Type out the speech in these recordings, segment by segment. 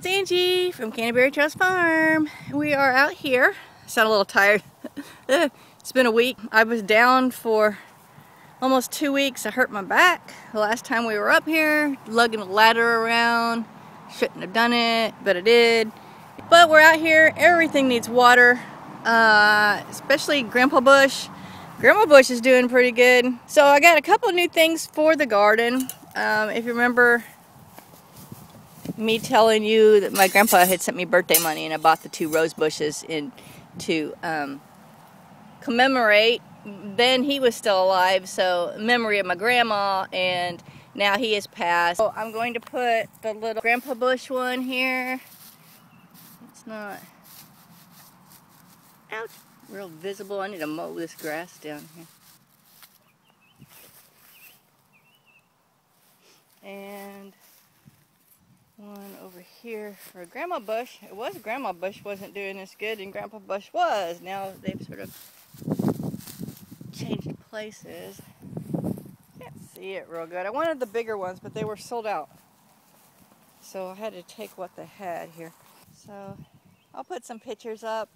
it's Angie from Canterbury Trust Farm. We are out here. I sound a little tired. It's been a week. I was down for almost 2 weeks. I hurt my back the last time we were up here, lugging a ladder around. Shouldn't have done it, but I did. But we're out here. Everything needs water, especially Grandpa Bush. Grandma Bush is doing pretty good. So I got a couple of new things for the garden. If you remember me telling you that my grandpa had sent me birthday money and I bought the 2 rose bushes to commemorate. Then he was still alive, so memory of my grandma, and now he has passed. So I'm going to put the little Grandpa Bush one here. It's not ouch, real visible. I need to mow this grass down here. And one over here for Grandma Bush. It was Grandma Bush wasn't doing as good, and Grandpa Bush was. Now they've sort of changed places. Can't see it real good. I wanted the bigger ones, but they were sold out. So I had to take what they had here. So I'll put some pictures up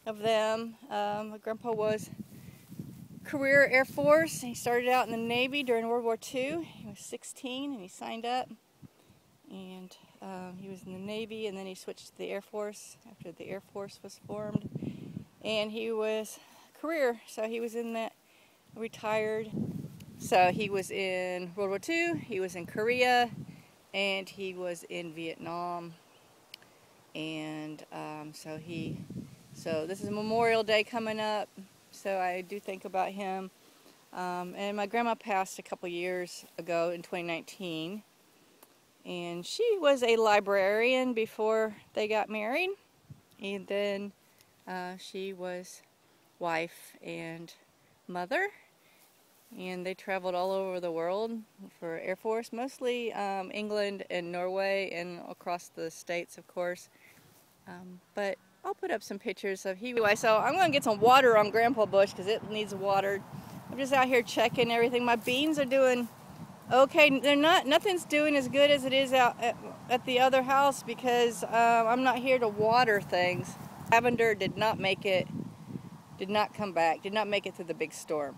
of them. My grandpa was career Air Force. He started out in the Navy during World War II. He was 16 and he signed up. And he was in the Navy, and then he switched to the Air Force after the Air Force was formed. And he was career, so he was in that, retired. So he was in World War II, he was in Korea, and he was in Vietnam. And so this is Memorial Day coming up, so I do think about him. And my grandma passed a couple years ago in 2019. And she was a librarian before they got married, and then she was wife and mother, and they traveled all over the world for Air Force, mostly England and Norway and across the States, of course. But I'll put up some pictures of he. So I'm going to get some water on Grandpa Bush because it needs watered. I'm just out here checking everything. My beans are doing okay. They're not. Nothing's doing as good as it is out at the other house because I'm not here to water things. Lavender did not make it. Did not come back. Did not make it through the big storm.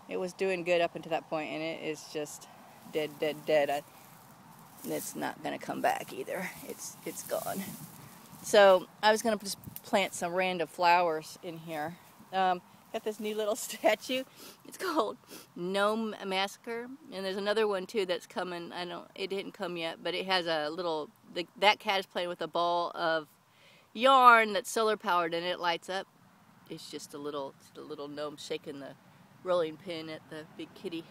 It was doing good up until that point, and it is just dead, dead, dead. It's not going to come back either. It's gone. So I was going to just plant some random flowers in here. Got this new little statue. It's called Gnome Massacre, and there's another one too that's coming. It didn't come yet, but it has a little. That cat is playing with a ball of yarn that's solar powered, and it lights up. It's just a little gnome shaking the rolling pin at the big kitty.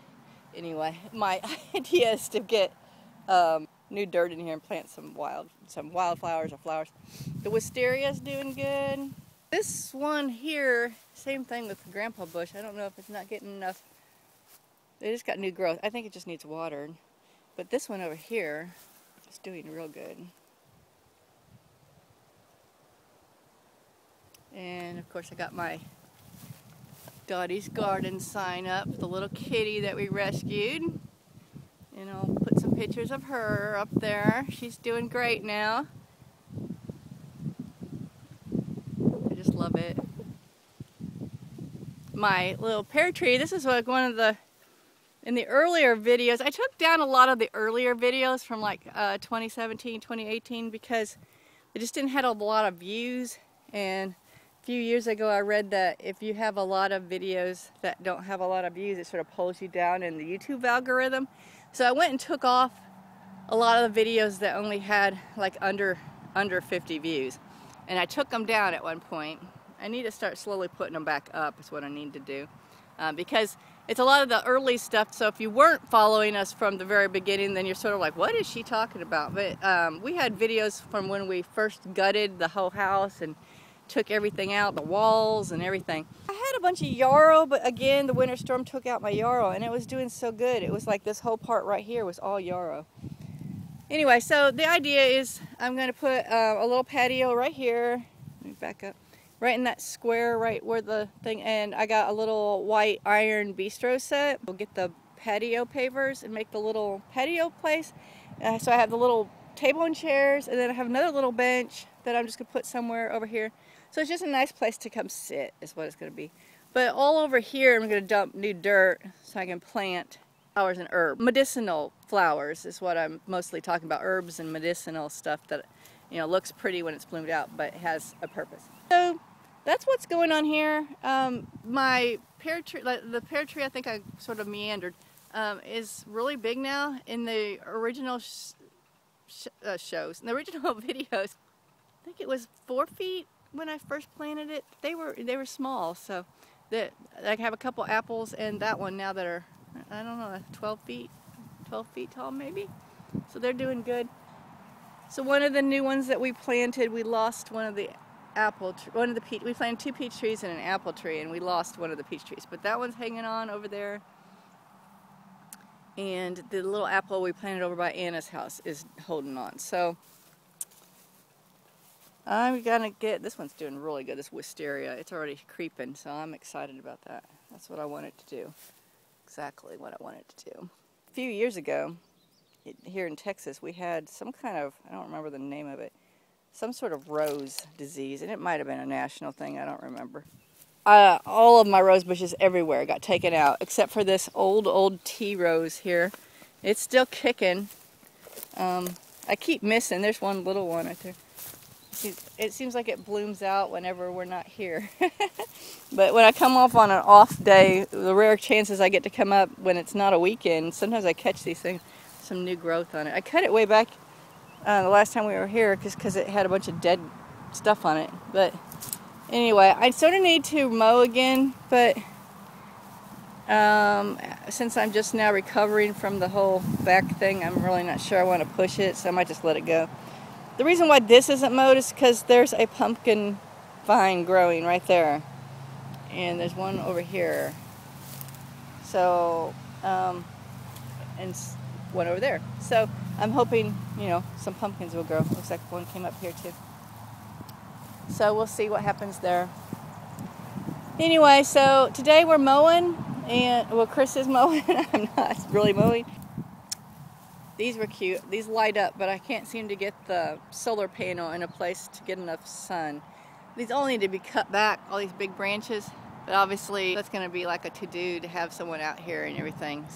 Anyway, my idea is to get new dirt in here and plant some wildflowers or flowers. The wisteria's doing good. This one here, same thing with Grandpa Bush. I don't know if it's not getting enough. It just got new growth. I think it just needs watered. But this one over here is doing real good. And of course I got my Dottie's Garden sign up, the little kitty that we rescued. And I'll put some pictures of her up there. She's doing great now. I just love it. My little pear tree, this is like one of the, in the earlier videos, I took down a lot of the earlier videos from like 2017, 2018 because they just didn't have a lot of views. And a few years ago I read that if you have a lot of videos that don't have a lot of views, it sort of pulls you down in the YouTube algorithm. So I went and took off a lot of the videos that only had like under 50 views. And I took them down at one point. I need to start slowly putting them back up is what I need to do. Because it's a lot of the early stuff, so if you weren't following us from the very beginning, then you're sort of like, what is she talking about? But we had videos from when we first gutted the whole house and took everything out, the walls and everything. I had a bunch of yarrow, but again, the winter storm took out my yarrow, and it was doing so good. It was like this whole part right here was all yarrow. Anyway, so the idea is I'm going to put a little patio right here. Let me back up. Right in that square, right where the thing, and I got a little white iron bistro set. We'll get the patio pavers and make the little patio place. So I have the little table and chairs, and then I have another little bench that I'm just going to put somewhere over here. So it's just a nice place to come sit is what it's going to be. But all over here I'm going to dump new dirt so I can plant flowers and herbs. Medicinal flowers is what I'm mostly talking about. Herbs and medicinal stuff that, you know, looks pretty when it's bloomed out but has a purpose. So that's what's going on here. My pear tree, the pear tree, I think I sort of meandered, is really big now. In the original shows, in the original videos, I think it was 4 feet when I first planted it. They were small, so that I have a couple apples and that one now that are, I don't know, 12 feet tall maybe. So they're doing good. So one of the new ones that we planted, we lost one of the peach. We planted 2 peach trees and an apple tree, and we lost one of the peach trees. But that one's hanging on over there. And the little apple we planted over by Anna's house is holding on. So I'm gonna get, this one's doing really good, this wisteria. It's already creeping, so I'm excited about that. That's what I want it to do. Exactly what I want it to do. A few years ago, here in Texas, we had some kind of, I don't remember the name of it, some sort of rose disease, and it might have been a national thing, I don't remember. All of my rose bushes everywhere got taken out, except for this old tea rose here. It's still kicking. I keep missing, there's one little one right there. It seems like it blooms out whenever we're not here. But when I come off on an off day, the rare chances I get to come up when it's not a weekend, sometimes I catch these things, some new growth on it. I cut it way back the last time we were here because it had a bunch of dead stuff on it. But anyway, I sort of need to mow again, but since I'm just now recovering from the whole back thing, I'm really not sure I want to push it, so I might just let it go. The reason why this isn't mowed is because there's a pumpkin vine growing right there. And there's one over here. So, and one over there. So I'm hoping, you know, some pumpkins will grow. Looks like one came up here too. So we'll see what happens there. Anyway, so today we're mowing, and well, Chris is mowing. I'm not really mowing. These were cute. These light up, but I can't seem to get the solar panel in a place to get enough sun. These all need to be cut back, all these big branches, but obviously that's going to be like a to-do to have someone out here and everything.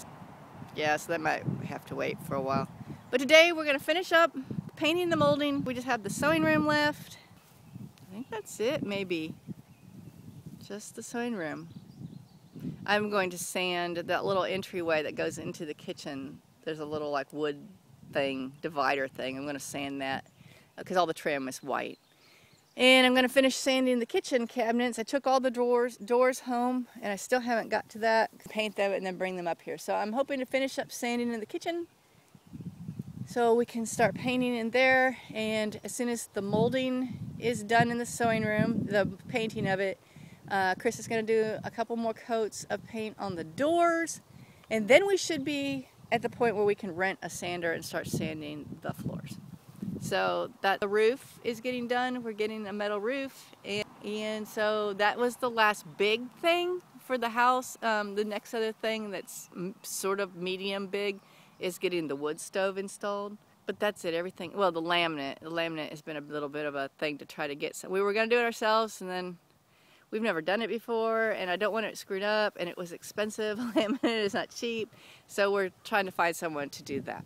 Yeah, so that might have to wait for a while. But today we're going to finish up painting the molding. We just have the sewing room left. I think that's it, maybe. Just the sewing room. I'm going to sand that little entryway that goes into the kitchen. There's a little like wood thing, divider thing. I'm going to sand that because all the trim is white. And I'm going to finish sanding the kitchen cabinets. I took all the doors home, and I still haven't got to that. Paint them and then bring them up here. So I'm hoping to finish up sanding in the kitchen so we can start painting in there. And as soon as the molding is done in the sewing room, the painting of it, Chris is going to do a couple more coats of paint on the doors, and then we should be at the point where we can rent a sander and start sanding the floors. So that the roof is getting done. We're getting a metal roof, and so that was the last big thing for the house. The next other thing that's sort of medium big is getting the wood stove installed. But that's it, everything. Well, the laminate has been a little bit of a thing to try to get. So we were going to do it ourselves, and then we've never done it before, and I don't want it screwed up, and it was expensive. Laminate is not cheap, so we're trying to find someone to do that.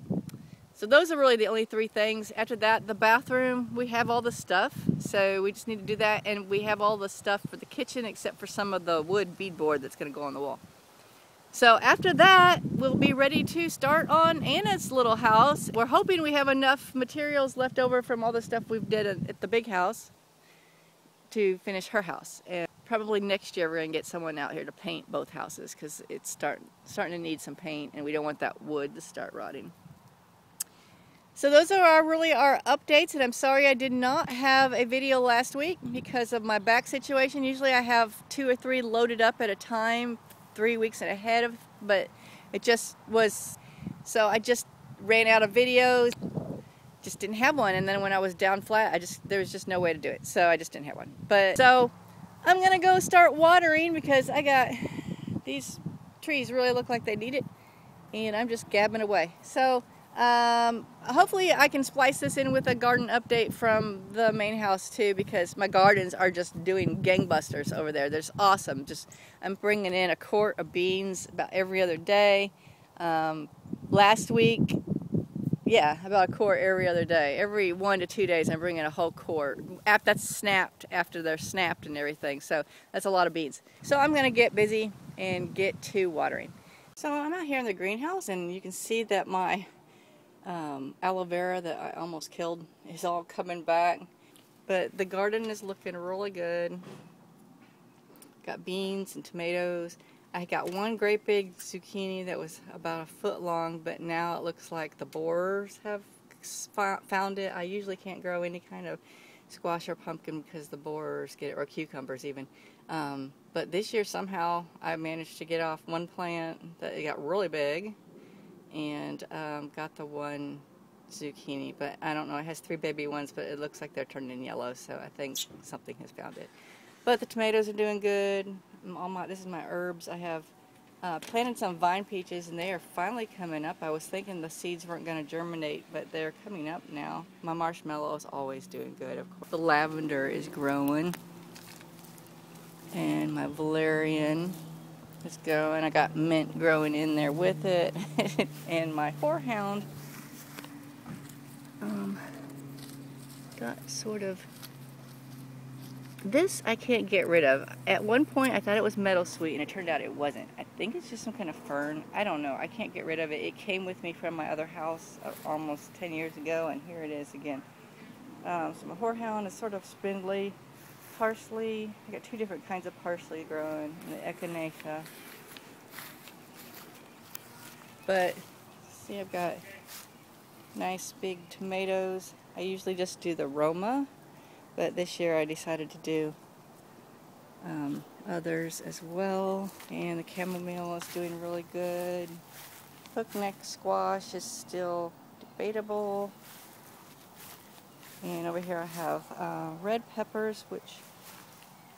So those are really the only 3 things. After that, the bathroom, we have all the stuff, so we just need to do that, and we have all the stuff for the kitchen except for some of the wood beadboard that's going to go on the wall. So after that, we'll be ready to start on Anna's little house. We're hoping we have enough materials left over from all the stuff we've did at the big house to finish her house. And probably next year we're going to get someone out here to paint both houses because it's starting to need some paint, and we don't want that wood to start rotting. So those are really our updates, and I'm sorry I did not have a video last week because of my back situation. Usually I have 2 or 3 loaded up at a time, 3 weeks ahead of, but it just was, so I just ran out of videos, just didn't have one, and then when I was down flat, there was just no way to do it, so I just didn't have one. But so I'm gonna go start watering because I got, these trees really look like they need it, and I'm just gabbing away. So Hopefully I can splice this in with a garden update from the main house too, because my gardens are just doing gangbusters over there. They're just awesome. I'm bringing in a quart of beans about every other day. Last week, yeah, about a quart every other day. Every 1 to 2 days I'm bringing a whole quart. That's snapped after they're snapped and everything. So that's a lot of beans. So I'm going to get busy and get to watering. So I'm out here in the greenhouse and you can see that my aloe vera that I almost killed is all coming back. But the garden is looking really good. Got beans and tomatoes. I got one great big zucchini that was about a foot long, but now it looks like the borers have found it. I usually can't grow any kind of squash or pumpkin because the borers get it, or cucumbers even. But this year somehow I managed to get off one plant that got really big, and got the one zucchini, but I don't know, it has 3 baby ones, but it looks like they're turning yellow, so I think something has found it. But the tomatoes are doing good. This is my herbs. I have planted some vine peaches, and they are finally coming up. I was thinking the seeds weren't going to germinate, but they're coming up now. My marshmallow is always doing good, of course. The lavender is growing, and my valerian is growing. I got mint growing in there with it. And my horehound got sort of, this I can't get rid of. At one point I thought it was meadow sweet, and it turned out it wasn't. I think it's just some kind of fern. I don't know. I can't get rid of it. It came with me from my other house almost 10 years ago, and here it is again. So my horehound is sort of spindly. Parsley, I got 2 different kinds of parsley growing, and the echinacea. But see, I've got nice big tomatoes. I usually just do the Roma, but this year I decided to do others as well. And the chamomile is doing really good. Hookneck squash is still debatable. And over here I have red peppers, which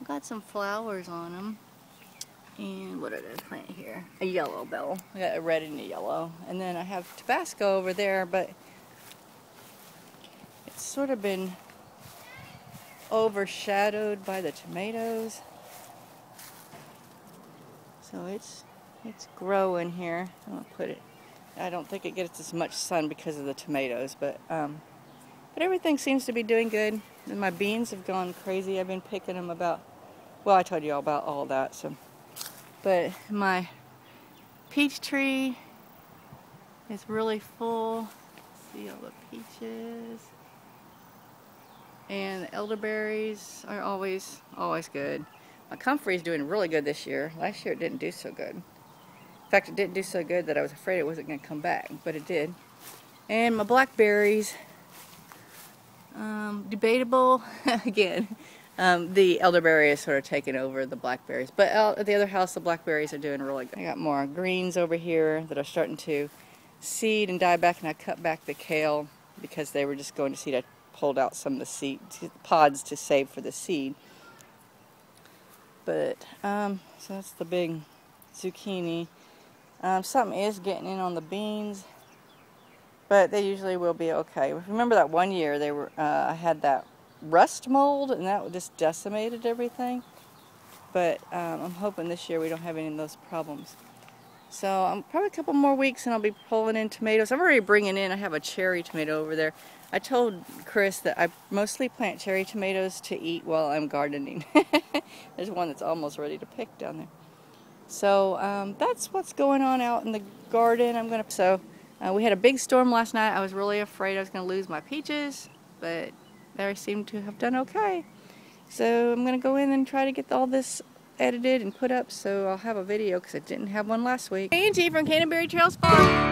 got some flowers on them. And what did I plant here? A yellow bell. I got a red and a yellow. And then I have Tabasco over there, but it's sort of been overshadowed by the tomatoes. So it's growing here. I'm gonna put it. I don't think it gets as much sun because of the tomatoes, but everything seems to be doing good. And my beans have gone crazy. I've been picking them about, well, I told you all about all that. So, but my peach tree is really full. See all the peaches. And the elderberries are always good. My comfrey is doing really good this year. Last year it didn't do so good. In fact, it didn't do so good that I was afraid it wasn't going to come back, but it did. And my blackberries, debatable again. The elderberry is sort of taking over the blackberries, but at the other house the blackberries are doing really good. I got more greens over here that are starting to seed and die back, and I cut back the kale because they were just going to seed. I pulled out some of the seed pods to save for the seed. But so that's the big zucchini. Something is getting in on the beans, but they usually will be okay. Remember that one year they were I had that rust mold, and that just decimated everything. But I'm hoping this year we don't have any of those problems. So probably a couple more weeks and I'll be pulling in tomatoes. I'm already bringing in, I have a cherry tomato over there. I told Chris that I mostly plant cherry tomatoes to eat while I'm gardening. There's one that's almost ready to pick down there. So that's what's going on out in the garden. We had a big storm last night. I was really afraid I was going to lose my peaches, but they seem to have done okay. So I'm going to go in and try to get all this edited and put up so I'll have a video because I didn't have one last week. Angie from Canterbury Trails Farm.